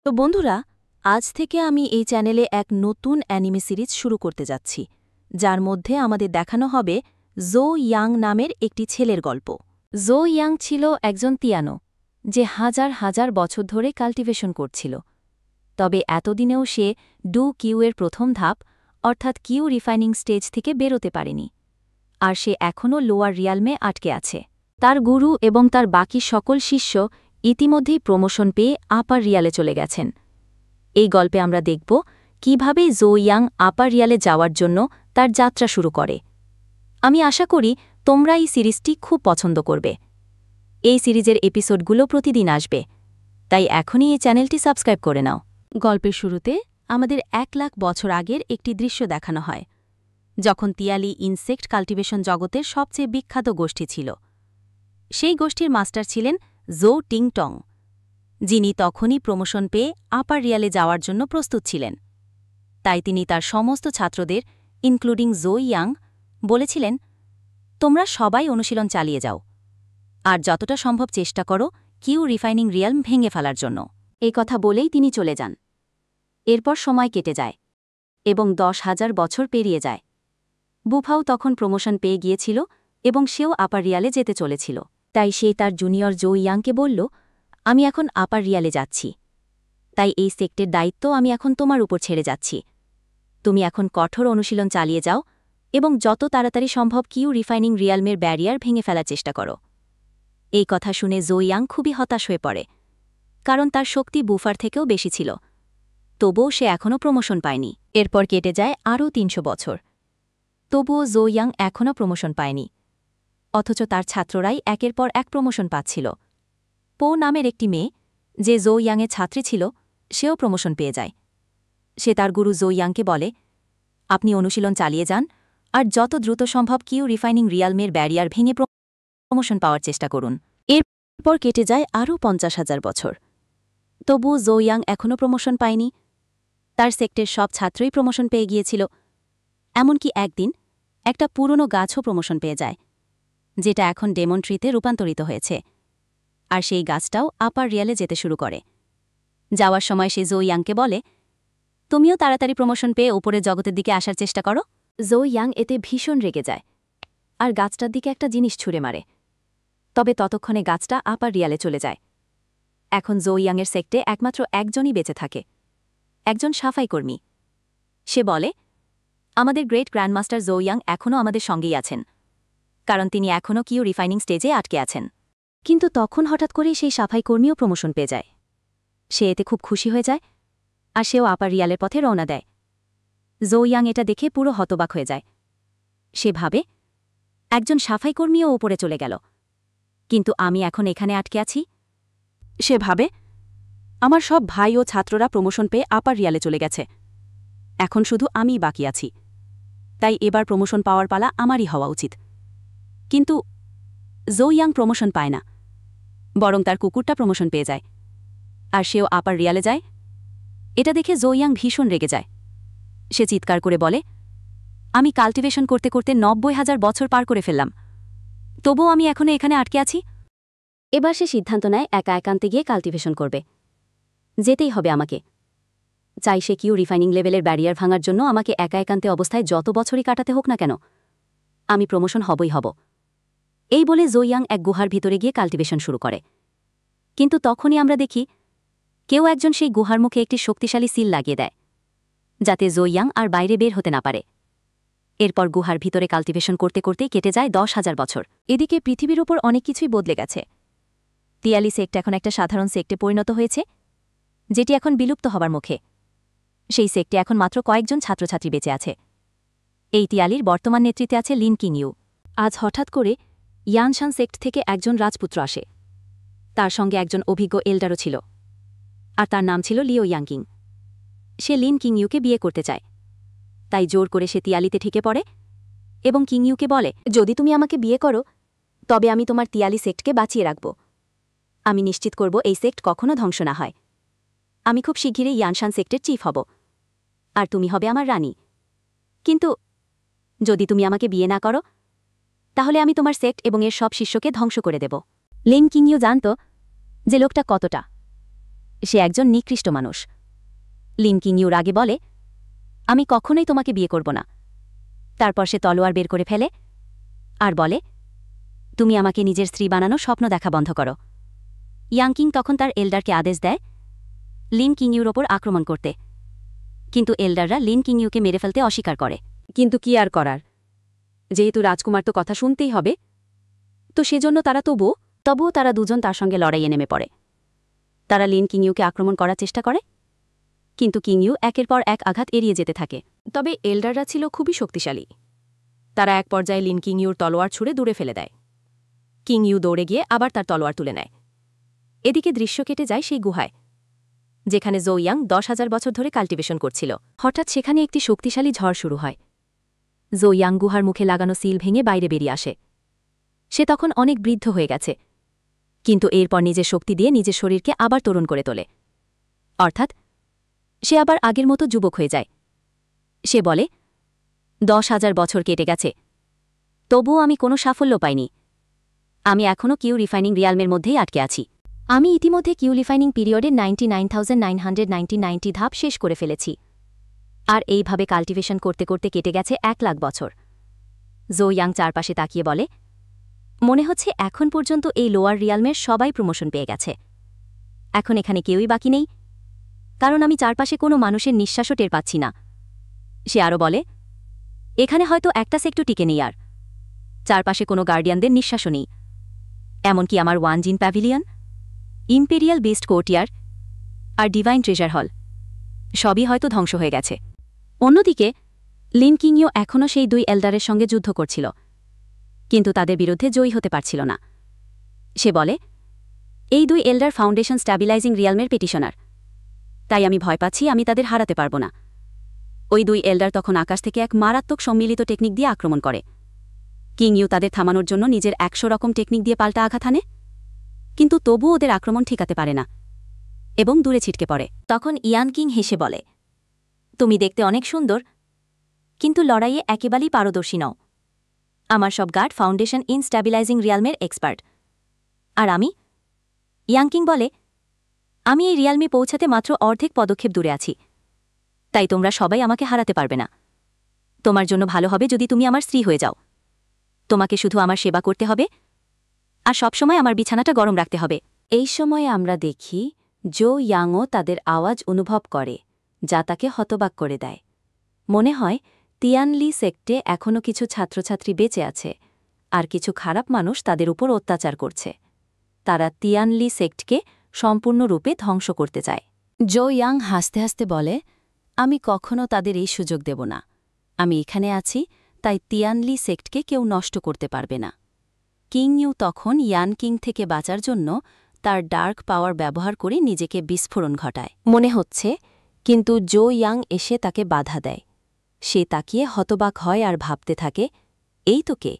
তো বন্ধুরা, আজ থেকে আমি এই চ্যানেলে এক নতুন অ্যানিমে সিরিজ শুরু করতে যাচ্ছি, যার মধ্যে আমাদের দেখানো হবে জো ইয়াং নামের একটি ছেলের গল্প। জো ইয়াং ছিল একজন তিয়ানো, যে হাজার হাজার বছর ধরে কাল্টিভেশন করছিল। তবে এতদিনেও সে ডু কিউয়ের প্রথম ধাপ অর্থাৎ কিউ রিফাইনিং স্টেজ থেকে বেরোতে পারেনি, আর সে এখনও লোয়ার রিয়ালমে আটকে আছে। তার গুরু এবং তার বাকি সকল শিষ্য ইতিমধ্যেই প্রমোশন পেয়ে আপার রিয়ালে চলে গেছেন। এই গল্পে আমরা দেখব কিভাবে জো ইয়াং আপার রিয়ালে যাওয়ার জন্য তার যাত্রা শুরু করে। আমি আশা করি তোমরা এই সিরিজটি খুব পছন্দ করবে। এই সিরিজের এপিসোডগুলো প্রতিদিন আসবে, তাই এখনই এই চ্যানেলটি সাবস্ক্রাইব করে নাও। গল্পের শুরুতে আমাদের 1,00,000 বছর আগের একটি দৃশ্য দেখানো হয়, যখন তিয়ালি ইনসেক্ট কাল্টিভেশন জগতের সবচেয়ে বিখ্যাত গোষ্ঠী ছিল। সেই গোষ্ঠীর মাস্টার ছিলেন জো টিং টং, যিনি তখনই প্রমোশন পেয়ে আপার রিয়ালে যাওয়ার জন্য প্রস্তুত ছিলেন। তাই তিনি তার সমস্ত ছাত্রদের, ইনক্লুডিং জো ইয়াং, বলেছিলেন, তোমরা সবাই অনুশীলন চালিয়ে যাও, আর যতটা সম্ভব চেষ্টা করো কিউ রিফাইনিং রিয়ালম ভেঙে ফেলার জন্য। এই কথা বলেই তিনি চলে যান। এরপর সময় কেটে যায় এবং 10,000 বছর পেরিয়ে যায়। বুফাও তখন প্রমোশন পেয়ে গিয়েছিল এবং সেও আপার রিয়ালে যেতে চলেছিল। তাই সে তার জুনিয়র জো ইয়াংকে বলল, আমি এখন আপার রিয়ালে যাচ্ছি, তাই এই সেক্টের দায়িত্ব আমি এখন তোমার উপর ছেড়ে যাচ্ছি। তুমি এখন কঠোর অনুশীলন চালিয়ে যাও এবং যত তাড়াতাড়ি সম্ভব কিউ রিফাইনিং রিয়ালমের ব্যারিয়ার ভেঙে ফেলার চেষ্টা করো। এই কথা শুনে জো ইয়াং খুবই হতাশ হয়ে পড়ে, কারণ তার শক্তি বুফার থেকেও বেশি ছিল। তবুও সে এখনও প্রমোশন পায়নি। এরপর কেটে যায় আরও 300 বছর। তবুও জো ইয়াং এখনও প্রমোশন পায়নি, অথচ তার ছাত্ররাই একের পর এক প্রমোশন পাচ্ছিল। পো নামের একটি মেয়ে, যে জো ইয়াংয়ের ছাত্রী ছিল, সেও প্রমোশন পেয়ে যায়। সে তার গুরু জো ইয়াংকে বলে, আপনি অনুশীলন চালিয়ে যান আর যত দ্রুত সম্ভব কিউ রিফাইনিং রিয়ালমের ব্যারিয়ার ভেঙে প্রমোশন পাওয়ার চেষ্টা করুন। এরপর কেটে যায় আরও 50,000 বছর। তবু জো ইয়াং এখনও প্রমোশন পায়নি। তার সেক্টের সব ছাত্রই প্রমোশন পেয়ে গিয়েছিল। এমনকি একদিন একটা পুরনো গাছও প্রমোশন পেয়ে যায়, যেটা এখন ডেমন ট্রিতে রূপান্তরিত হয়েছে, আর সেই গাছটাও আপার রিয়ালে যেতে শুরু করে। যাওয়ার সময় সে জো ইয়াংকে বলে, তুমিও তাড়াতাড়ি প্রমোশন পেয়ে ওপরের জগতের দিকে আসার চেষ্টা করো। জো ইয়াং এতে ভীষণ রেগে যায় আর গাছটার দিকে একটা জিনিস ছুঁড়ে মারে। তবে ততক্ষণে গাছটা আপার রিয়ালে চলে যায়। এখন জো ইয়াংয়ের সেক্টে একমাত্র একজনই বেঁচে থাকে, একজন সাফাই কর্মী। সে বলে, আমাদের গ্রেট গ্র্যান্ডমাস্টার জো ইয়াং এখনও আমাদের সঙ্গেই আছেন, কারণ তিনি এখনও কিউ রিফাইনিং স্টেজে আটকে আছেন। কিন্তু তখন হঠাৎ করেই সেই সাফাই কর্মীও প্রমোশন পেয়ে যায়। সে এতে খুব খুশি হয়ে যায়, আর সেও আপার রিয়ালের পথে রওনা দেয়। জো ইয়াং এটা দেখে পুরো হতবাক হয়ে যায়। সে ভাবে, একজন সাফাই কর্মীও ওপরে চলে গেল, কিন্তু আমি এখন এখানে আটকে আছি। সে ভাবে, আমার সব ভাই ও ছাত্ররা প্রমোশন পেয়ে আপার রিয়ালে চলে গেছে, এখন শুধু আমিই বাকি আছি। তাই এবার প্রমোশন পাওয়ার পালা আমারই হওয়া উচিত। কিন্তু জো ইয়াং প্রমোশন পায় না, বরং তার কুকুরটা প্রমোশন পেয়ে যায়, আর সেও আপার রিয়ালে যায়। এটা দেখে জো ইয়াং ভীষণ রেগে যায়। সে চিৎকার করে বলে, আমি কাল্টিভেশন করতে করতে 90,000 বছর পার করে ফেললাম, তবুও আমি এখনো এখানে আটকে আছি। এবার সে সিদ্ধান্ত নেয় একা একান্তে গিয়ে কাল্টিভেশন করবে। যেতেই হবে আমাকে, চাই সে কিউ রিফাইনিং লেভেলের ব্যারিয়ার ভাঙার জন্য আমাকে একা একান্তে অবস্থায় যত বছরই কাটাতে হোক না কেন, আমি প্রমোশন হবই হব। এই বলে জো ইয়াং এক গুহার ভিতরে গিয়ে কাল্টিভেশন শুরু করে। কিন্তু তখনই আমরা দেখি, কেউ একজন সেই গুহার মুখে একটি শক্তিশালী সিল লাগিয়ে দেয়, যাতে জো ইয়াং আর বাইরে বের হতে না পারে। এরপর গুহার ভিতরে কাল্টিভেশন করতে করতেই কেটে যায় 10,000 বছর। এদিকে পৃথিবীর ওপর অনেক কিছুই বদলে গেছে। তিয়ালি সেক্ট এখন একটা সাধারণ সেক্টে পরিণত হয়েছে, যেটি এখন বিলুপ্ত হবার মুখে। সেই সেক্টে এখন মাত্র কয়েকজন ছাত্রছাত্রী বেঁচে আছে। এই তিয়ালির বর্তমান নেতৃত্বে আছে লিন কিং ইউ। আজ হঠাৎ করে ইয়ানশান সেক্ট থেকে একজন রাজপুত্র আসে। তার সঙ্গে একজন অভিজ্ঞ এল্ডারও ছিল, আর তার নাম ছিল লিও ইয়াংকিং। সে লিন কিং ইউকে বিয়ে করতে চায়, তাই জোর করে সে তিয়ালিতে ঠেকে পড়ে এবং কিং ইউকে বলে, যদি তুমি আমাকে বিয়ে করো, তবে আমি তোমার তিয়ালি সেক্টকে বাঁচিয়ে রাখব। আমি নিশ্চিত করব এই সেক্ট কখনো ধ্বংস না হয়। আমি খুব শিগগিরই ইয়ানশান সেক্টের চিফ হব, আর তুমি হবে আমার রানী। কিন্তু যদি তুমি আমাকে বিয়ে না করো, তাহলে আমি তোমার সেক্ট এবং এর সব শিষ্যকে ধ্বংস করে দেব। লিন কিং ইউ জানত যে লোকটা কতটা সে একজন নিকৃষ্ট মানুষ। লিন কিংইউ রাগে বলে, আমি কখনোই তোমাকে বিয়ে করব না। তারপর সে তলোয়ার বের করে ফেলে আর বলে, তুমি আমাকে নিজের স্ত্রী বানানো স্বপ্ন দেখা বন্ধ করো। ইয়াংকিং তখন তার এল্ডারকে আদেশ দেয় লিন কিংইউর ওপর আক্রমণ করতে, কিন্তু এল্ডাররা লিন কিংইউকে মেরে ফেলতে অস্বীকার করে। কিন্তু কি আর করার, যেহেতু রাজকুমার তো কথা শুনতেই হবে, তো সেজন্য তারা তবুও তারা দুজন তার সঙ্গে লড়াইয়ে নেমে পড়ে। তারা লিন কিংইউকে আক্রমণ করার চেষ্টা করে, কিন্তু কিংইউ একের পর এক আঘাত এড়িয়ে যেতে থাকে। তবে এল্ডাররা ছিল খুবই শক্তিশালী। তারা এক পর্যায়ে লিন কিংইউর তলোয়ার ছুঁড়ে দূরে ফেলে দেয়। কিংইউ দৌড়ে গিয়ে আবার তার তলোয়ার তুলে নেয়। এদিকে দৃশ্য কেটে যায় সেই গুহায়, যেখানে জো ইয়াং 10,000 বছর ধরে কাল্টিভেশন করছিল। হঠাৎ সেখানে একটি শক্তিশালী ঝড় শুরু হয়। জো ইয়াং গুহার মুখে লাগানো সিল ভেঙে বাইরে বেরিয়ে আসে। সে তখন অনেক বৃদ্ধ হয়ে গেছে, কিন্তু এরপর নিজের শক্তি দিয়ে নিজের শরীরকে আবার তরুণ করে তোলে। অর্থাৎ সে আবার আগের মতো যুবক হয়ে যায়। সে বলে, 10,000 বছর কেটে গেছে, তবুও আমি কোনো সাফল্য পাইনি। আমি এখনও কিউ রিফাইনিং রিয়ালমের মধ্যেই আটকে আছি। আমি ইতিমধ্যে কিউ রিফাইনিং পিরিয়ডে 99,990 ধাপ শেষ করে ফেলেছি, আর এইভাবে কাল্টিভেশন করতে করতে কেটে গেছে 1,00,000 বছর। জো ইয়াং চারপাশে তাকিয়ে বলে, মনে হচ্ছে এখন পর্যন্ত এই লোয়ার রিয়ালমের সবাই প্রমোশন পেয়ে গেছে। এখন এখানে কেউই বাকি নেই, কারণ আমি চারপাশে কোনো মানুষের নিঃশ্বাসও টের পাচ্ছি না। সে আরও বলে, এখানে হয়তো একটা সেক্টর টিকে নেই, আর চারপাশে কোনো গার্ডিয়ানদের নিঃশ্বাসও নেই। এমনকি আমার ওয়ান জিন প্যাভিলিয়ন, ইম্পেরিয়াল বেস্ট কোর্টিয়ার আর ডিভাইন ট্রেজার হল সবই হয়তো ধ্বংস হয়ে গেছে। অন্যদিকে লিন কিংইউ এখনও সেই দুই এল্ডারের সঙ্গে যুদ্ধ করছিল, কিন্তু তাদের বিরুদ্ধে জয়ী হতে পারছিল না। সে বলে, এই দুই এল্ডার ফাউন্ডেশন স্ট্যাবিলাইজিং রিয়ালমের পেটিশনার, তাই আমি ভয় পাচ্ছি আমি তাদের হারাতে পারব না। ওই দুই এল্ডার তখন আকাশ থেকে এক মারাত্মক সম্মিলিত টেকনিক দিয়ে আক্রমণ করে। কিংইউ তাদের থামানোর জন্য নিজের 100 রকম টেকনিক দিয়ে পাল্টা আঘাত হানে, কিন্তু তবুও ওদের আক্রমণ ঠেকাতে পারে না এবং দূরে ছিটকে পড়ে। তখন ইয়ান কিং হেসে বলে, তুমি দেখতে অনেক সুন্দর, কিন্তু লড়াইয়ে একেবারেই পারদর্শী নও। আমার সব গার্ড ফাউন্ডেশন ইন স্ট্যাবিলাইজিং রিয়ালমের এক্সপার্ট, আর আমি। ইয়াং কিং বলে, আমি এই রিয়ালমে পৌঁছাতে মাত্র অর্ধেক পদক্ষেপ দূরে আছি, তাই তোমরা সবাই আমাকে হারাতে পারবে না। তোমার জন্য ভালো হবে যদি তুমি আমার স্ত্রী হয়ে যাও। তোমাকে শুধু আমার সেবা করতে হবে, আর সবসময় আমার বিছানাটা গরম রাখতে হবে। এই সময়ে আমরা দেখি জো ইয়াংও তাদের আওয়াজ অনুভব করে, যা তাকে হতবাক করে দেয়। মনে হয় তিয়ানলি সেক্টে এখনও কিছু ছাত্রছাত্রী বেঁচে আছে, আর কিছু খারাপ মানুষ তাদের উপর অত্যাচার করছে। তারা তিয়ানলি সেক্টকে সম্পূর্ণরূপে ধ্বংস করতে চায়। জো ইয়াং হাসতে হাসতে বলে, আমি কখনো তাদের এই সুযোগ দেব না। আমি এখানে আছি, তাই তিয়ানলি সেক্টকে কেউ নষ্ট করতে পারবে না। কিংইউ তখন ইয়ান কিং থেকে বাঁচার জন্য তার ডার্ক পাওয়ার ব্যবহার করে নিজেকে বিস্ফোরণ ঘটায় মনে হচ্ছে, কিন্তু জো ইয়াং এসে তাকে বাধা দেয়। সে তাকিয়ে হতবাক হয় আর ভাবতে থাকে, এই তো কে?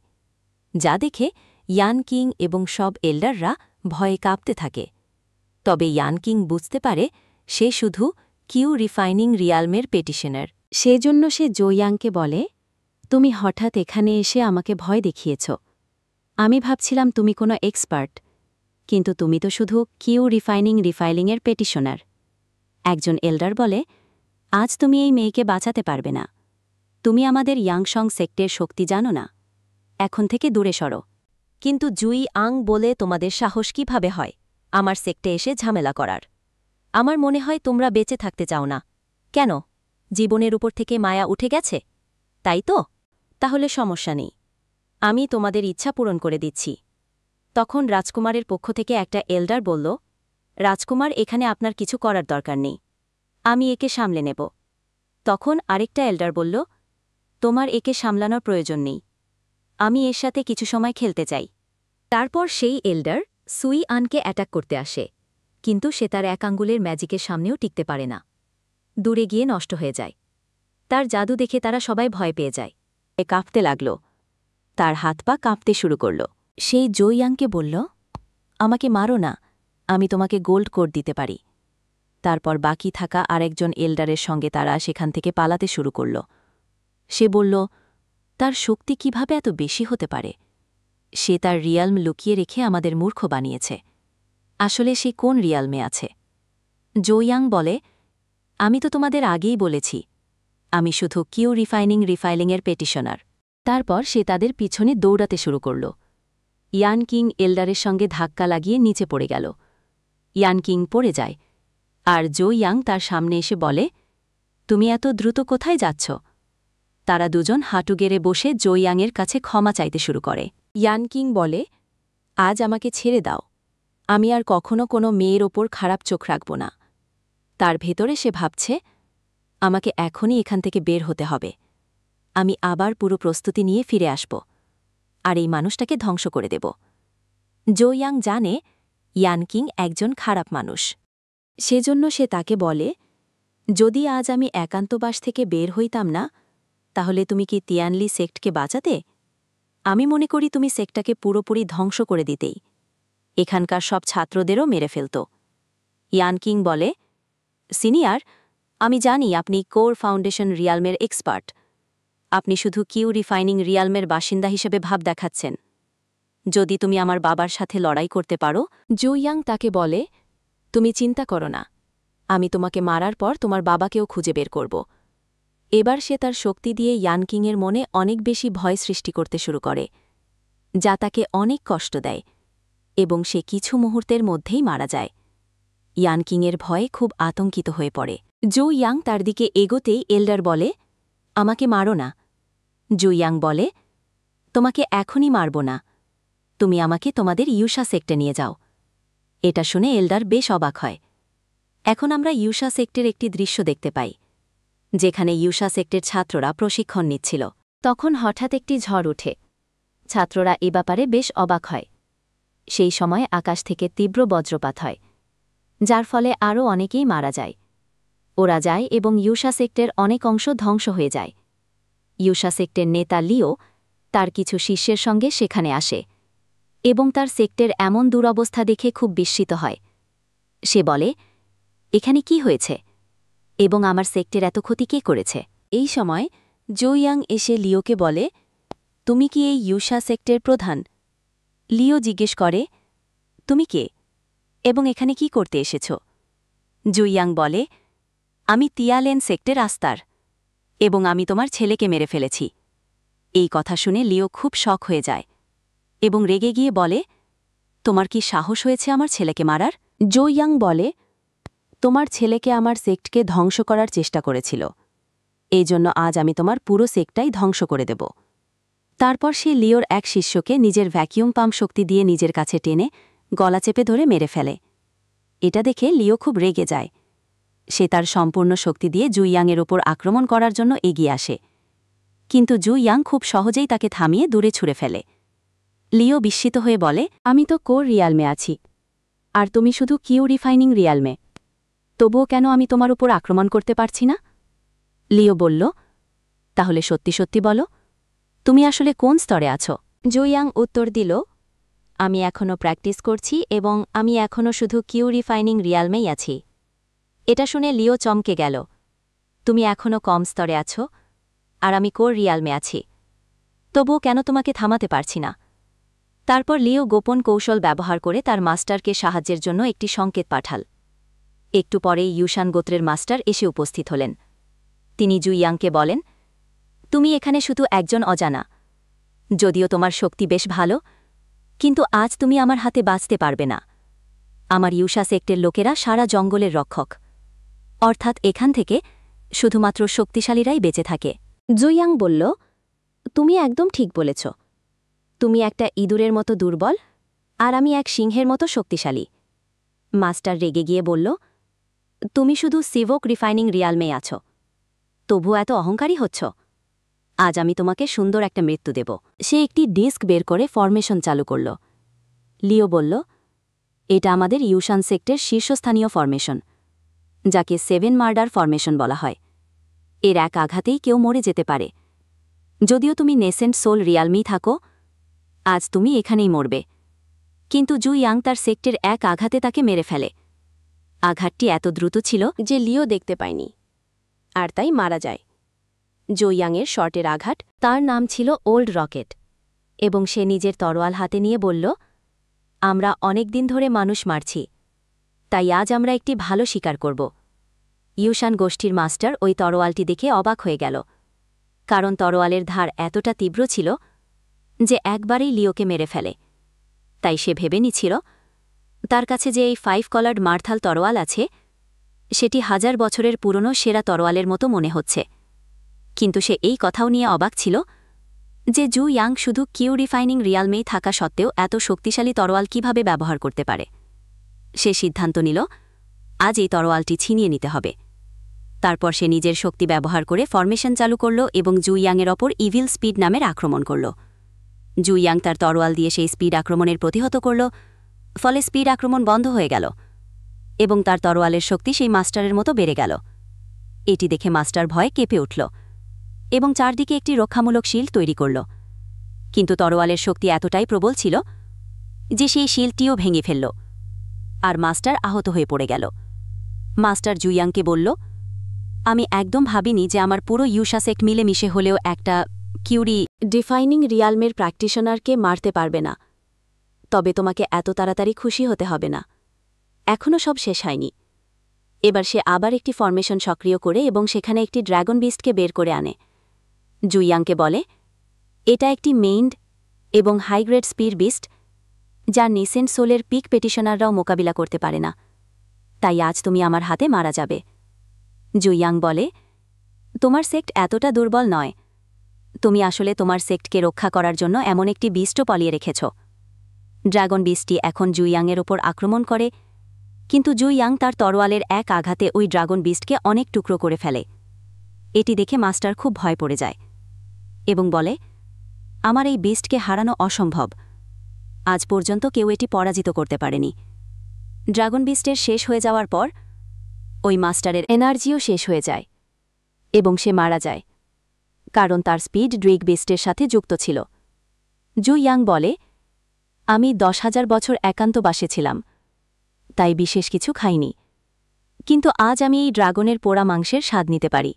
যা দেখে ইয়ান কিং এবং সব এল্ডাররা ভয়ে কাঁপতে থাকে। তবে ইয়ান কিং বুঝতে পারে সে শুধু কিউ রিফাইনিং রিয়ালমের পেটিশনার। সেজন্য সে জো ইয়াংকে বলে, তুমি হঠাৎ এখানে এসে আমাকে ভয় দেখিয়েছ। আমি ভাবছিলাম তুমি কোনো এক্সপার্ট, কিন্তু তুমি তো শুধু কিউ রিফাইলিংয়ের পেটিশনার। একজন এল্ডার বলে, আজ তুমি এই মেয়েকে বাঁচাতে পারবে না। তুমি আমাদের ইয়াংসং সেক্টের শক্তি জানো না, এখন থেকে দূরে সরো। কিন্তু জুই আং বলে, তোমাদের সাহস কিভাবে হয় আমার সেক্টে এসে ঝামেলা করার? আমার মনে হয় তোমরা বেঁচে থাকতে চাও না। কেন, জীবনের উপর থেকে মায়া উঠে গেছে, তাই তো? তাহলে সমস্যা নেই, আমি তোমাদের ইচ্ছা পূরণ করে দিচ্ছি। তখন রাজকুমারের পক্ষ থেকে একটা এল্ডার বলল, রাজকুমার, এখানে আপনার কিছু করার দরকার নেই, আমি একে সামলে নেব। তখন আরেকটা এল্ডার বলল, তোমার একে সামলানোর প্রয়োজন নেই, আমি এর সাথে কিছু সময় খেলতে চাই। তারপর সেই এল্ডার সুই আনকে অ্যাটাক করতে আসে, কিন্তু সে তার এক আঙ্গুলের ম্যাজিকের সামনেও টিকতে পারে না, দূরে গিয়ে নষ্ট হয়ে যায়। তার জাদু দেখে তারা সবাই ভয় পেয়ে যায়, এ কাঁপতে লাগল, তার হাত পা কাঁপতে শুরু করল। সেই জো ইয়াংকে বলল, আমাকে মারো না, আমি তোমাকে গোল্ড কোড দিতে পারি। তারপর বাকি থাকা আরেকজন এল্ডারের সঙ্গে তারা সেখান থেকে পালাতে শুরু করল। সে বলল, তার শক্তি কিভাবে এত বেশি হতে পারে? সে তার রিয়ালম লুকিয়ে রেখে আমাদের মূর্খ বানিয়েছে। আসলে সে কোন রিয়ালমে আছে? জো ইয়াং বলে, আমি তো তোমাদের আগেই বলেছি আমি শুধু কিউ রিফাইলিংয়ের পেটিশনার। তারপর সে তাদের পিছনে দৌড়াতে শুরু করল। ইয়ান কিং এল্ডারের সঙ্গে ধাক্কা লাগিয়ে নিচে পড়ে গেল। ইয়ান কিং পড়ে যায়, আর জো ইয়াং তার সামনে এসে বলে, তুমি এত দ্রুত কোথায় যাচ্ছ? তারা দুজন হাঁটু গেড়ে বসে জো ইয়াংয়ের কাছে ক্ষমা চাইতে শুরু করে। ইয়ান কিং বলে, আজ আমাকে ছেড়ে দাও, আমি আর কখনো কোনো মেয়ের ওপর খারাপ চোখ রাখব না। তার ভেতরে সে ভাবছে, আমাকে এখনই এখান থেকে বের হতে হবে। আমি আবার পুরো প্রস্তুতি নিয়ে ফিরে আসব, আর এই মানুষটাকে ধ্বংস করে দেব। জো ইয়াং জানে ইয়ান কিং একজন খারাপ মানুষ। সেজন্য সে তাকে বলে, যদি আজ আমি একান্তবাস থেকে বের হইতাম না, তাহলে তুমি কি তিয়ানলি সেক্টকে বাঁচাতে? আমি মনে করি তুমি সেক্টটাকে পুরোপুরি ধ্বংস করে দিতেই, এখানকার সব ছাত্রদেরও মেরে ফেলত। ইয়ান কিং বলে, সিনিয়র, আমি জানি আপনি কোর ফাউন্ডেশন রিয়ালমের এক্সপার্ট। আপনি শুধু কিউ রিয়ালমের বাসিন্দা হিসেবে ভাব দেখাচ্ছেন। যদি তুমি আমার বাবার সাথে লড়াই করতে পারো। জো ইয়াং তাকে বলে, তুমি চিন্তা করো না, আমি তোমাকে মারার পর তোমার বাবাকেও খুঁজে বের করব। এবার সে তার শক্তি দিয়ে ইয়ান কিংয়ের মনে অনেক বেশি ভয় সৃষ্টি করতে শুরু করে, যা তাকে অনেক কষ্ট দেয়, এবং সে কিছু মুহূর্তের মধ্যেই মারা যায়। ইয়ান কিংয়ের ভয়ে খুব আতঙ্কিত হয়ে পড়ে। জো ইয়াং তার দিকে এগোতেই এল্ডার বলে, আমাকে মারো না। জো ইয়াং বলে, তোমাকে এখনই মারব না, তুমি আমাকে তোমাদের ইউশা সেক্টে নিয়ে যাও। এটা শুনে এল্ডার বেশ অবাক হয়। এখন আমরা ইউশা সেক্টের একটি দৃশ্য দেখতে পাই, যেখানে ইউশা সেক্টের ছাত্ররা প্রশিক্ষণ নিচ্ছিল। তখন হঠাৎ একটি ঝড় ওঠে। ছাত্ররা এ ব্যাপারে বেশ অবাক হয়। সেই সময় আকাশ থেকে তীব্র বজ্রপাত হয়, যার ফলে আরও অনেকেই মারা যায়। ওরা যায় এবং ইউশা সেক্টের অনেক অংশ ধ্বংস হয়ে যায়। ইউশা সেক্টের নেতা লিও তার কিছু শিষ্যের সঙ্গে সেখানে আসে, এবং তার সেক্টের এমন দুরবস্থা দেখে খুব বিস্মিত হয়। সে বলে, এখানে কি হয়েছে, এবং আমার সেক্টের এত ক্ষতি কে করেছে? এই সময় জো ইয়াং এসে লিওকে বলে, তুমি কি এই ইউশা সেক্টের প্রধান? লিও জিজ্ঞেস করে, তুমি কে, এবং এখানে কি করতে এসেছ? জো ইয়াং বলে, আমি তিয়ালেন সেক্টের আস্তার, এবং আমি তোমার ছেলেকে মেরে ফেলেছি। এই কথা শুনে লিও খুব শক হয়ে যায়, এবং রেগে গিয়ে বলে, তোমার কি সাহস হয়েছে আমার ছেলেকে মারার? জো ইয়াং বলে, তোমার ছেলেকে আমার সেক্টকে ধ্বংস করার চেষ্টা করেছিল, এই জন্য আজ আমি তোমার পুরো সেক্টটাই ধ্বংস করে দেব। তারপর সে লিওর এক শিষ্যকে নিজের ভ্যাকিউম পাম্প শক্তি দিয়ে নিজের কাছে টেনে গলা চেপে ধরে মেরে ফেলে। এটা দেখে লিও খুব রেগে যায়। সে তার সম্পূর্ণ শক্তি দিয়ে জু ইয়াংয়ের ওপর আক্রমণ করার জন্য এগিয়ে আসে, কিন্তু জু ইয়াং খুব সহজেই তাকে থামিয়ে দূরে ছুঁড়ে ফেলে। লিও বিস্মিত হয়ে বলে, আমি তো কোর রিয়ালমে আছি, আর তুমি শুধু কিউ রিয়ালমে, তবুও কেন আমি তোমার উপর আক্রমণ করতে পারছি না? লিও বলল, তাহলে সত্যি সত্যি বলো, তুমি আসলে কোন স্তরে আছো? জো ইয়াং উত্তর দিল, আমি এখনও প্র্যাকটিস করছি, এবং আমি এখনও শুধু কিউ রিয়ালমেই আছি। এটা শুনে লিও চমকে গেল, তুমি এখনও কম স্তরে আছো, আর আমি কোর রিয়ালমে আছি, তবুও কেন তোমাকে থামাতে পারছি না? তারপর লিও গোপন কৌশল ব্যবহার করে তার মাস্টারকে সাহায্যের জন্য একটি সংকেত পাঠাল। একটু পরেই ইউশান গোত্রের মাস্টার এসে উপস্থিত হলেন। তিনি জু ইয়াংকে বলেন, তুমি এখানে শুধু একজন অজানা, যদিও তোমার শক্তি বেশ ভালো, কিন্তু আজ তুমি আমার হাতে বাঁচতে পারবে না। আমার ইউশা সেক্টের লোকেরা সারা জঙ্গলের রক্ষক, অর্থাৎ এখান থেকে শুধুমাত্র শক্তিশালীরাই বেঁচে থাকে। জু ইয়াং বলল, তুমি একদম ঠিক বলেছ, তুমি একটা ইঁদুরের মতো দুর্বল, আর আমি এক সিংহের মতো শক্তিশালী। মাস্টার রেগে গিয়ে বলল, তুমি শুধু সিভোক রিয়ালমেই আছো, তবু এত অহংকারী হচ্ছ। আজ আমি তোমাকে সুন্দর একটা মৃত্যু দেব। সে একটি ডিস্ক বের করে ফরমেশন চালু করল। লিও বলল, এটা আমাদের ইউশান সেক্টের শীর্ষস্থানীয় ফরমেশন, যাকে 7 মার্ডার ফরমেশন বলা হয়। এর এক আঘাতেই কেউ মরে যেতে পারে। যদিও তুমি নেসেন্ট সোল রিয়ালমেই থাকো, আজ তুমি এখানেই মরবে। কিন্তু জু ইয়াং তার সেক্টের এক আঘাতে তাকে মেরে ফেলে। আঘাতটি এত দ্রুত ছিল যে লিও দেখতে পায়নি, আর তাই মারা যায়। জো ইয়াংয়ের শর্টের আঘাত, তার নাম ছিল ওল্ড রকেট, এবং সে নিজের তরোয়াল হাতে নিয়ে বলল, আমরা অনেক দিন ধরে মানুষ মারছি, তাই আজ আমরা একটি ভালো শিকার করব। ইউশান গোষ্ঠীর মাস্টার ওই তরোয়ালটি দেখে অবাক হয়ে গেল, কারণ তরোয়ালের ধার এতটা তীব্র ছিল যে একবারেই লিওকে মেরে ফেলে। তাই সে ভেবে নিছিল তার কাছে যে এই 5 কলার্ড মার্থাল তরোয়াল আছে সেটি 1000 বছরের পুরনো সেরা তরোয়ালের মতো মনে হচ্ছে। কিন্তু সে এই কথাও নিয়ে অবাক ছিল যে জু ইয়াং শুধু কিউ রিফাইনিং রিয়ালমেই থাকা সত্ত্বেও এত শক্তিশালী তরোয়াল কিভাবে ব্যবহার করতে পারে। সে সিদ্ধান্ত নিল আজ এই তরোয়ালটি ছিনিয়ে নিতে হবে। তারপর সে নিজের শক্তি ব্যবহার করে ফরমেশন চালু করল এবং জু ইয়াংয়ের ওপর ইভিল স্পিড নামের আক্রমণ করল। জু ইয়াং তার তরোয়াল দিয়ে সেই স্পিড আক্রমণের প্রতিহত করল, ফলে স্পিড আক্রমণ বন্ধ হয়ে গেল এবং তার তরোয়ালের শক্তি সেই মাস্টারের মতো বেড়ে গেল। এটি দেখে মাস্টার ভয়ে কেঁপে উঠল এবং চারদিকে একটি রক্ষামূলক শিল্ড তৈরি করল। কিন্তু তরোয়ালের শক্তি এতটাই প্রবল ছিল যে সেই শিল্ডটিও ভেঙে ফেলল, আর মাস্টার আহত হয়ে পড়ে গেল। মাস্টার জু ইয়াংকে বলল, আমি একদম ভাবিনি যে আমার পুরো ইউশা সেক্ট মিলেমিশে হলেও একটা কিউরি ডিফাইনিং রিয়ালমের প্র্যাকটিশনারকে মারতে পারবে না। তবে তোমাকে এত তাড়াতাড়ি খুশি হতে হবে না, এখনও সব শেষ হয়নি। এবার সে আবার একটি ফরমেশন সক্রিয় করে এবং সেখানে একটি ড্রাগন বিস্টকে বের করে আনে। জু ইয়াংকে বলে, এটা একটি মেইনড এবং হাইগ্রেড স্পিড বিস্ট যা নেসেন্ট সোলের পিক পেটিশনাররাও মোকাবিলা করতে পারে না, তাই আজ তুমি আমার হাতে মারা যাবে। জু ইয়াং বলে, তোমার সেক্ট এতটা দুর্বল নয়, তুমি আসলে তোমার সেক্টকে রক্ষা করার জন্য এমন একটি বিস্টও পালিয়ে রেখেছ। ড্রাগন বিস্টটি এখন জু ইয়াংয়ের ওপর আক্রমণ করে, কিন্তু জু ইয়াং তার তরোয়ালের এক আঘাতে ওই ড্রাগন বিস্টকে অনেক টুকরো করে ফেলে। এটি দেখে মাস্টার খুব ভয় পড়ে যায় এবং বলে, আমার এই বিস্টকে হারানো অসম্ভব, আজ পর্যন্ত কেউ এটি পরাজিত করতে পারেনি। ড্রাগন বিস্টের শেষ হয়ে যাওয়ার পর ওই মাস্টারের এনার্জিও শেষ হয়ে যায় এবং সে মারা যায়, কারণ তার স্পিড ড্রিগ বিস্টের সাথে যুক্ত ছিল। জু ইয়াং বলে, আমি 10,000 বছর একান্তবাসে ছিলাম, তাই বিশেষ কিছু খাইনি, কিন্তু আজ আমি এই ড্রাগনের পোড়া মাংসের স্বাদ নিতে পারি।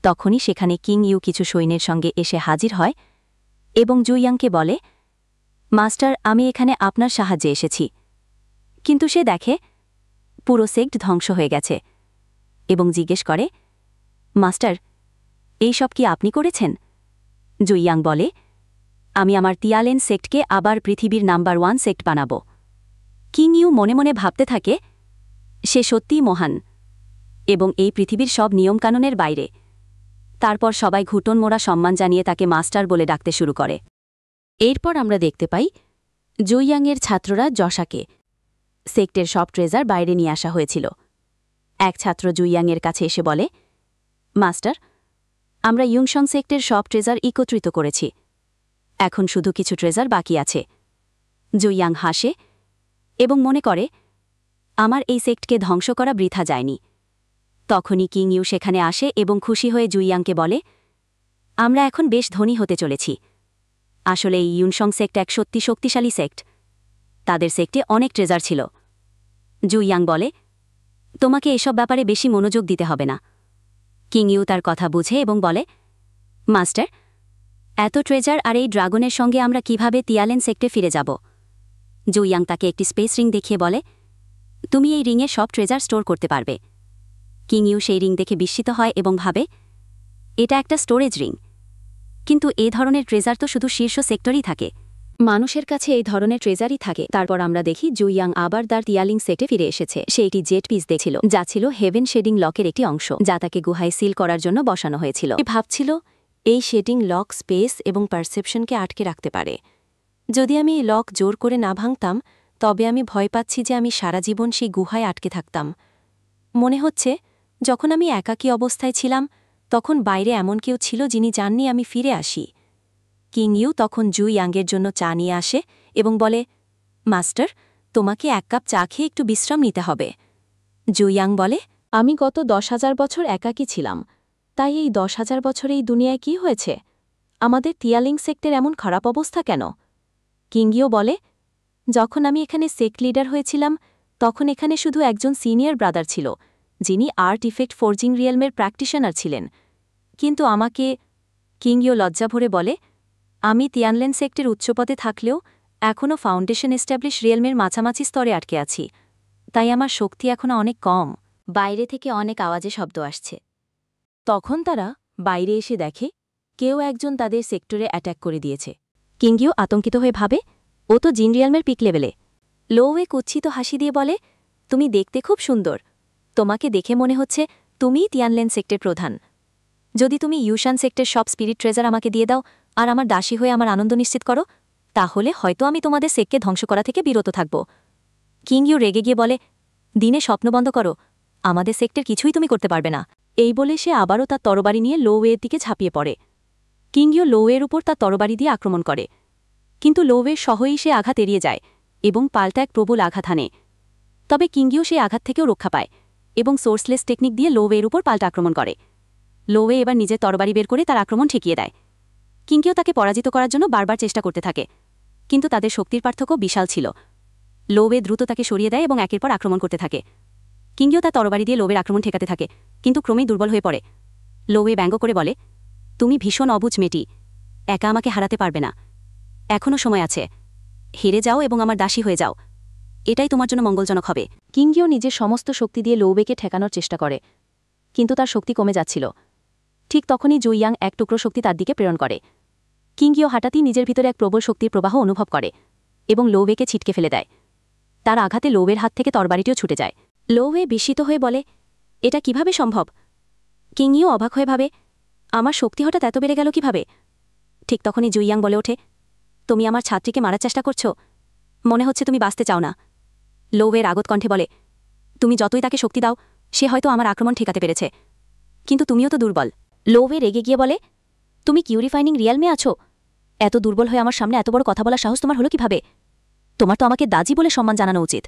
তখনই সেখানে কিং ইউ কিছু সৈন্যের সঙ্গে এসে হাজির হয় এবং জু ইয়াংকে বলে, মাস্টার, আমি এখানে আপনার সাহায্যে এসেছি। কিন্তু সে দেখে পুরো সেক্ট ধ্বংস হয়ে গেছে এবং জিজ্ঞেস করে, মাস্টার, এই সব কি আপনি করেছেন? জু ইয়াং বলে, আমি আমার তিয়ালেন সেক্টকে আবার পৃথিবীর নাম্বার 1 সেক্ট বানাব। কিং ইউ মনে মনে ভাবতে থাকে সে সত্যিই মহান এবং এই পৃথিবীর সব নিয়মকানুনের বাইরে। তারপর সবাই ঘুটন মোড়া সম্মান জানিয়ে তাকে মাস্টার বলে ডাকতে শুরু করে। এরপর আমরা দেখতে পাই জু ইয়াংয়ের ছাত্ররা জশাকে সেক্টের সব ট্রেজার বাইরে নিয়ে আসা হয়েছিল। এক ছাত্র জু ইয়াংয়ের কাছে এসে বলে, মাস্টার, আমরা ইউংশং সেক্টের সব ট্রেজার একত্রিত করেছি, এখন শুধু কিছু ট্রেজার বাকি আছে। জু ইয়াং হাসে এবং মনে করে আমার এই সেক্টকে ধ্বংস করা বৃথা যায়নি। তখনই কিং ইউ সেখানে আসে এবং খুশি হয়ে জু ইয়াংকে বলে, আমরা এখন বেশ ধনী হতে চলেছি। আসলে এই ইউনসং সেক্ট এক সত্যি শক্তিশালী সেক্ট, তাদের সেক্টে অনেক ট্রেজার ছিল। জু ইয়াং বলে, তোমাকে এসব ব্যাপারে বেশি মনোযোগ দিতে হবে না। কিং ইউ তার কথা বুঝে এবং বলে, মাস্টার, এত ট্রেজার আর এই ড্রাগনের সঙ্গে আমরা কিভাবে তিয়ালেন সেক্টে ফিরে যাব? জু ইয়াং তাকে একটি স্পেস রিং দেখিয়ে বলে, তুমি এই রিংয়ে সব ট্রেজার স্টোর করতে পারবে। কিং ইউ সেই রিং দেখে বিস্মিত হয় এবং ভাবে, এটা একটা স্টোরেজ রিং, কিন্তু এ ধরনের ট্রেজার তো শুধু শীর্ষ সেক্টরেই থাকে, মানুষের কাছে এই ধরনের ট্রেজারই থাকে। তারপর আমরা দেখি জু ইয়াং আবার তার তিয়ালিং সেটে ফিরে এসেছে। সে একটি জেট পিস দেখছিল যা ছিল হেভেন শেডিং লকের একটি অংশ, যা তাকে গুহায় সিল করার জন্য বসানো হয়েছিল। সে ভাবছিল এই শেডিং লক স্পেস এবং পারসেপশনকে আটকে রাখতে পারে। যদি আমি এই লক জোর করে না ভাঙতাম, তবে আমি ভয় পাচ্ছি যে আমি সারা জীবন সেই গুহায় আটকে থাকতাম। মনে হচ্ছে যখন আমি একাকী অবস্থায় ছিলাম তখন বাইরে এমন কেউ ছিল যিনি জাননি আমি ফিরে আসি। কিং ইউ তখন জু ইয়াংয়ের জন্য চা নিয়ে আসে এবং বলে, মাস্টার, তোমাকে 1 কাপ চা খেয়ে একটু বিশ্রাম নিতে হবে। জু ইয়াং বলে, আমি গত 10,000 বছর একাকী ছিলাম, তাই এই 10,000 বছরে এই দুনিয়ায় কি হয়েছে? আমাদের তিয়ালিং সেক্টের এমন খারাপ অবস্থা কেন? কিং ইউ বলে, যখন আমি এখানে সেক্ট লিডার হয়েছিলাম তখন এখানে শুধু একজন সিনিয়র ব্রাদার ছিল, যিনি আর্ট ইফেক্ট ফোর্জিং রিয়েলমের প্র্যাকটিশনার ছিলেন। কিন্তু আমাকে, কিং ইউ লজ্জা ভরে বলে, আমি তিয়ানলেন সেক্টের উচ্চপদে থাকলেও এখনও ফাউন্ডেশন এস্টাবলিশ রিয়েলমের মাঝামাঝি স্তরে আটকে আছি। তাই আমার শক্তি এখনো অনেক কম। বাইরে থেকে অনেক আওয়াজে শব্দ আসছে। তখন তারা বাইরে এসে দেখে কেউ একজন তাদের সেক্টরে অ্যাট্যাক করে দিয়েছে। কিংগিও আতঙ্কিত হয়ে ভাবে, ও তো জিন রিয়ালমের পিক লেভেলে। লোওয়ে কুৎসিত হাসি দিয়ে বলে, তুমি দেখতে খুব সুন্দর। তোমাকে দেখে মনে হচ্ছে তুমিই তিয়ানলেন সেক্টর প্রধান। যদি তুমি ইউশান সেক্টর সব স্পিরিট ট্রেজার আমাকে দিয়ে দাও আর আমার দাসী হয়ে আমার আনন্দ নিশ্চিত করো, তাহলে হয়তো আমি তোমাদের সেককে ধ্বংস করা থেকে বিরত থাকব। কিংইউ রেগে গিয়ে বলে, দিনে স্বপ্ন বন্ধ করো, আমাদের সেক্টর কিছুই তুমি করতে পারবে না। এই বলে সে আবারও তার তরবারি নিয়ে লোওয়ের দিকে ঝাঁপিয়ে পড়ে। কিংইউ লোওয়ের উপর তার তরবারি দিয়ে আক্রমণ করে, কিন্তু লোওয়ের সহই সে আঘাত এড়িয়ে যায় এবং পাল্টা এক প্রবল আঘাত হানে। তবে কিংইউ সেই আঘাত থেকেও রক্ষা পায় এবং সোর্সলেস টেকনিক দিয়ে লোওয়ের উপর পাল্টা আক্রমণ করে। লোওয়ে এবার নিজের তরবারি বের করে তার আক্রমণ ঠেকিয়ে দেয়। কিংইউ তাকে পরাজিত করার জন্য বারবার চেষ্টা করতে থাকে, কিন্তু তাদের শক্তির পার্থক্য বিশাল ছিল। লোওয়ে দ্রুত তাকে সরিয়ে দেয় এবং একের পর আক্রমণ করতে থাকে। কিংইউ তার তরবারি দিয়ে লোওয়ের আক্রমণ ঠেকাতে থাকে, কিন্তু ক্রমেই দুর্বল হয়ে পড়ে। লোওয়ে ব্যঙ্গ করে বলে, তুমি ভীষণ অবুঝ মেয়েটি, একা আমাকে হারাতে পারবে না। এখনও সময় আছে, হেরে যাও এবং আমার দাসী হয়ে যাও, এটাই তোমার জন্য মঙ্গলজনক হবে। কিংইউ নিজের সমস্ত শক্তি দিয়ে লোওয়েকে ঠেকানোর চেষ্টা করে, কিন্তু তার শক্তি কমে যাচ্ছিল। ঠিক তখনই জুইয়াং এক টুকরো শক্তি তার দিকে প্রেরণ করে। কিংইউ হঠাৎই নিজের ভিতরে এক প্রবল শক্তির প্রবাহ অনুভব করে এবং লোওয়েকে ছিটকে ফেলে দেয়। তার আঘাতে লোওয়ের হাত থেকে তরবারিটিও ছুটে যায়। লোওয়ে বিস্মিত হয়ে বলে, এটা কিভাবে সম্ভব? কিংইউ অবাক হয়ে ভাবে, আমার শক্তি হঠাৎ এত বেড়ে গেল কিভাবে? ঠিক তখনই জুইয়াং বলে ওঠে, তুমি আমার ছাত্রীকে মারার চেষ্টা করছো, মনে হচ্ছে তুমি বাঁচতে চাও না। লোওয়ের আগত কণ্ঠে বলে, তুমি যতই তাকে শক্তি দাও, সে হয়তো আমার আক্রমণ ঠেকাতে পেরেছে, কিন্তু তুমিও তো দুর্বল। লোওয়ে রেগে গিয়ে বলে, তুমি কিউরিফাইনিং রিয়ালমে আছো? এত দুর্বল হয়ে আমার সামনে এত বড় কথা বলার সাহস তোমার হলো কিভাবে? তোমার তো আমাকে দাজি বলে সম্মান জানানো উচিত।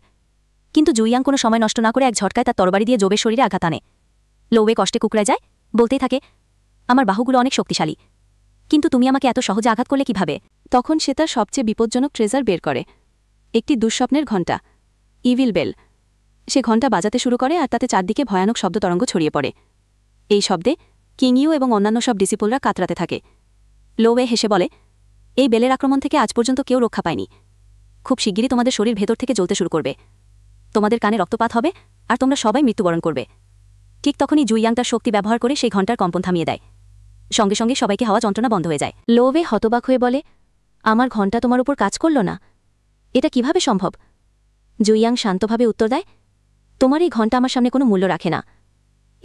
কিন্তু জুইয়াং কোনো সময় নষ্ট না করে এক ঝটকায় তার তরবারি দিয়ে জোবের শরীরে আঘাত আনে। লোওয়ে কষ্টে কুকড়ায় যায়, বলতেই থাকে, আমার বাহুগুলো অনেক শক্তিশালী, কিন্তু তুমি আমাকে এত সহজে আঘাত করলে কিভাবে? তখন সে তার সবচেয়ে বিপজ্জনক ট্রেজার বের করে, একটি দুঃস্বপ্নের ঘণ্টা, ইভিল বেল। সে ঘণ্টা বাজাতে শুরু করে আর তাতে চারদিকে ভয়ানক শব্দ তরঙ্গ ছড়িয়ে পড়ে। এই শব্দে কিংইউ এবং অন্যান্য সব ডিসিপলরা কাতরাতে থাকে। লোওয়ে হেসে বলে, এই বেলের আক্রমণ থেকে আজ পর্যন্ত কেউ রক্ষা পায়নি। খুব শিগগিরই তোমাদের শরীর ভেতর থেকে জ্বলতে শুরু করবে, তোমাদের কানে রক্তপাত হবে আর তোমরা সবাই মৃত্যুবরণ করবে। ঠিক তখনই জুইয়াং তার শক্তি ব্যবহার করে সেই ঘণ্টার কম্পন থামিয়ে দেয়। সঙ্গে সঙ্গে সবাইকে হাওয়া যন্ত্রণা বন্ধ হয়ে যায়। লোওয়ে হতবাক হয়ে বলে, আমার ঘণ্টা তোমার উপর কাজ করল না, এটা কিভাবে সম্ভব? জুইয়াং শান্তভাবে উত্তর দেয়, তোমার এই ঘণ্টা আমার সামনে কোনো মূল্য রাখে না।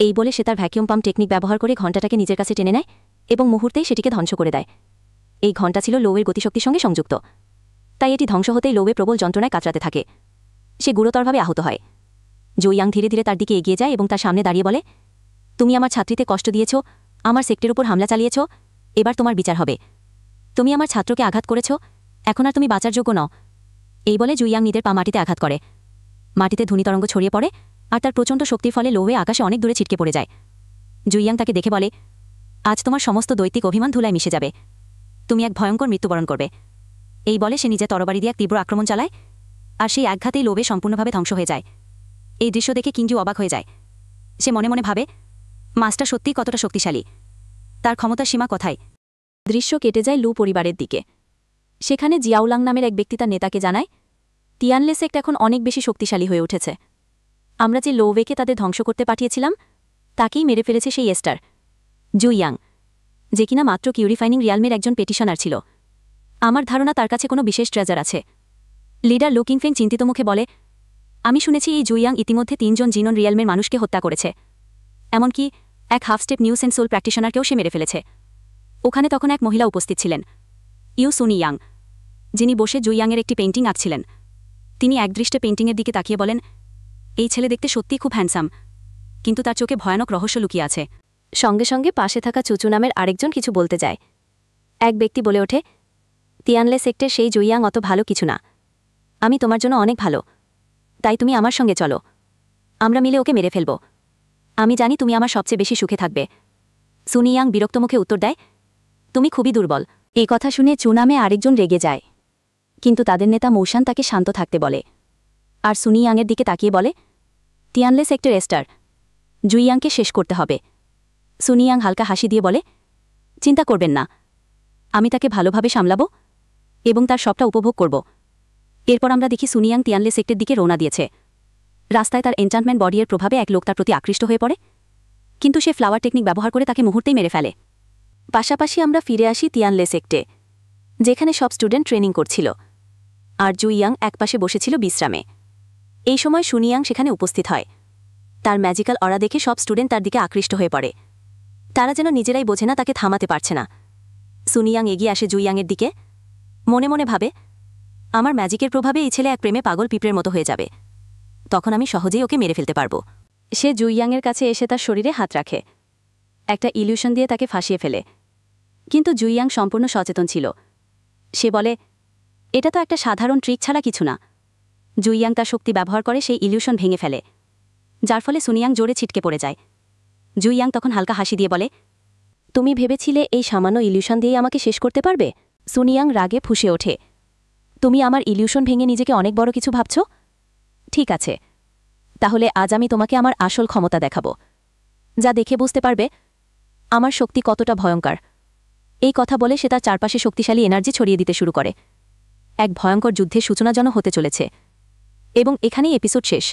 এই বলে সে তার ভ্যাকিউম পাম্প টেকনিক ব্যবহার করে ঘণ্টাটাকে নিজের কাছে টেনে নেয় এবং মুহূর্তেই সেটিকে ধ্বংস করে দেয়। এই ঘণ্টা ছিল লোওয়ের গতিশক্তির সঙ্গে সংযুক্ত, তাই এটি ধ্বংস হতেই লোওয়ে প্রবল যন্ত্রণায় কাতরাতে থাকে। সে গুরুতরভাবে আহত হয়। জুইয়াং ধীরে ধীরে তার দিকে এগিয়ে যায় এবং তার সামনে দাঁড়িয়ে বলে, তুমি আমার ছাত্রীতে কষ্ট দিয়েছ, আমার সেক্টরের উপর হামলা চালিয়েছ, এবার তোমার বিচার হবে। তুমি আমার ছাত্রকে আঘাত করেছ, এখন আর তুমি বাঁচার যোগ্য নও। এই বলে জুইয়াং নিজের পা মাটিতে আঘাত করে। মাটিতে ধ্বনিতরঙ্গ ছড়িয়ে পড়ে আর তার প্রচণ্ড শক্তির ফলে লোওয়ে আকাশে অনেক দূরে ছিটকে পড়ে যায়। জুইয়াং তাকে দেখে বলে, আজ তোমার সমস্ত দৈত্বিক অভিমান ধুলায় মিশে যাবে, তুমি এক ভয়ঙ্কর মৃত্যুবরণ করবে। এই বলে সে নিজের তরবারি দিয়ে এক তীব্র আক্রমণ চালায় আর সেই আঘাতেই লোওয়ে সম্পূর্ণভাবে ধ্বংস হয়ে যায়। এই দৃশ্য দেখে কিংইউ অবাক হয়ে যায়। সে মনে মনে ভাবে, মাস্টার সত্যিই কতটা শক্তিশালী, তার ক্ষমতার সীমা কোথায়? দৃশ্য কেটে যায় লু পরিবারের দিকে। সেখানে জিয়াওলাং নামের এক ব্যক্তি তার নেতাকে জানায়, তিয়ানলে সেক্ট এখন অনেক বেশি শক্তিশালী হয়ে উঠেছে। আমরা যে লোওয়েকে তাদের ধ্বংস করতে পাঠিয়েছিলাম, তাকেই মেরে ফেলেছে সেই এস্টার, জুইয়াং, যে কিনা মাত্র কিউরিফাইনিং রিয়ালমের একজন পেটিশনার ছিল। আমার ধারণা তার কাছে কোনো বিশেষ ট্রেজার আছে। লিডার লুকিংফেং চিন্তিত মুখে বলে, আমি শুনেছি এই জুইয়াং ইতিমধ্যে 3 জন জিনন রিয়ালমের মানুষকে হত্যা করেছে, এমনকি এক half step news and soul প্র্যাকটিশনারকেও সে মেরে ফেলেছে। ওখানে তখন এক মহিলা উপস্থিত ছিলেন, ইউ সুনি ইয়াং, যিনি বসে জুইয়াংয়ের একটি পেইন্টিং আঁকছিলেন। তিনি একদৃষ্টে পেইন্টিংয়ের দিকে তাকিয়ে বলেন, এই ছেলে দেখতে সত্যিই খুব হ্যান্ডসাম, কিন্তু তার চোখে ভয়ানক রহস্য লুকিয়ে আছে। সঙ্গে সঙ্গে পাশে থাকা চুচু নামের আরেকজন কিছু বলতে যায়। এক ব্যক্তি বলে ওঠে, তিয়ানলে সেক্টর সেই জুইয়াং অত ভালো কিছু না, আমি তোমার জন্য অনেক ভালো, তাই তুমি আমার সঙ্গে চলো, আমরা মিলে ওকে মেরে ফেলব। আমি জানি তুমি আমার সবচেয়ে বেশি সুখে থাকবে। সুনিয়াং বিরক্ত মুখে উত্তর দেয়, তুমি খুবই দুর্বল। এই কথা শুনে চু নামে আরেকজন রেগে যায়, কিন্তু তাদের নেতা মৌসান তাকে শান্ত থাকতে বলে আর সুনিয়াংয়ের দিকে তাকিয়ে বলে, তিয়ানলে সেক্টর এস্টার, জুইয়াংকে শেষ করতে হবে। সুনিয়াং হালকা হাসি দিয়ে বলে, চিন্তা করবেন না, আমি তাকে ভালোভাবে সামলাব এবং তার সবটা উপভোগ করব। এরপর আমরা দেখি সুনিয়াং তিয়ানলে সেক্টরের দিকে রওনা দিয়েছে। রাস্তায় তার এনচান্টমেন্ট বডির প্রভাবে এক লোক তার প্রতি আকৃষ্ট হয়ে পড়ে, কিন্তু সে ফ্লাওয়ার টেকনিক ব্যবহার করে তাকে মুহূর্তেই মেরে ফেলে। পাশাপাশি আমরা ফিরে আসি তিয়ানলে সেক্টে, যেখানে সব স্টুডেন্ট ট্রেনিং করছিল, আর জুইয়াং একপাশে বসেছিল বিশ্রামে। এই সময় সুনিয়াং সেখানে উপস্থিত হয়। তার ম্যাজিক্যাল অরা দেখে সব স্টুডেন্ট তার দিকে আকৃষ্ট হয়ে পড়ে। তারা যেন নিজেরাই বোঝে না তাকে থামাতে পারছে না। সুনিয়াং এগিয়ে আসে জুইয়াংয়ের দিকে, মনে মনে ভাবে, আমার ম্যাজিকের প্রভাবে এই ছেলে এক প্রেমে পাগল পিঁপড়ের মতো হয়ে যাবে, তখন আমি সহজেই ওকে মেরে ফেলতে পারব। সে জুইয়াংয়ের কাছে এসে তার শরীরে হাত রাখে, একটা ইলিউশন দিয়ে তাকে ফাঁসিয়ে ফেলে। কিন্তু জুইয়াং সম্পূর্ণ সচেতন ছিল। সে বলে, এটা তো একটা সাধারণ ট্রিক ছাড়া কিছু না। জুইয়াং তার শক্তি ব্যবহার করে সেই ইলিউশন ভেঙে ফেলে, যার ফলে সুনিয়াং জোরে ছিটকে পড়ে যায়। জুইয়াং তখন হালকা হাসি দিয়ে বলে, তুমি ভেবেছিলে এই সামান্য ইলিউশন দিয়েই আমাকে শেষ করতে পারবে? সুনিয়াং রাগে ফুঁসে ওঠে, তুমি আমার ইলিউশন ভেঙে নিজেকে অনেক বড় কিছু ভাবছ? ঠিক আছে, তাহলে আজ আমি তোমাকে আমার আসল ক্ষমতা দেখাব, যা দেখে বুঝতে পারবে আমার শক্তি কতটা ভয়ঙ্কর। এই কথা বলে সে তার চারপাশে শক্তিশালী এনার্জি ছড়িয়ে দিতে শুরু করে। এক ভয়ঙ্কর যুদ্ধের সূচনা যেন হতে চলেছে। এবং এখানেই এপিসোড শেষ।